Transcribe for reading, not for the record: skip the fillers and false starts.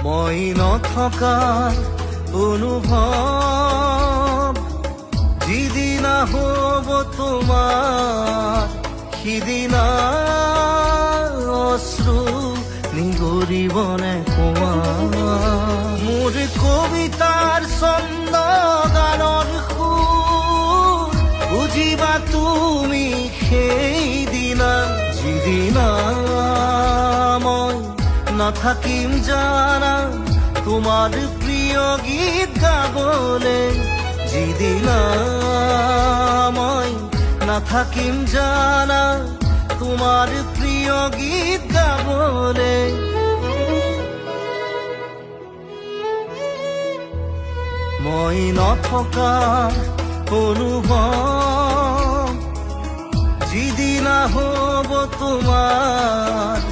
মই নথকাৰ অনুভৱ যিদিনা হ'ব তোমাৰ সিদিনা অশ্ৰু নিগৰিবনে তোমাৰ মোৰ কবিতাৰ ছন্দ গানৰ সুৰ বুজিবা তুমি সেইদিনা যিদিনা মই নাথাকিম জানা তোমাৰ প্ৰিয় গীত গাবলে যিদিনা মই নাথাকিম জানা তোমাৰ প্ৰিয় গীত গাবলে মই নথকাৰ অনুভৱ যিদিনা হ'ব তোমাৰ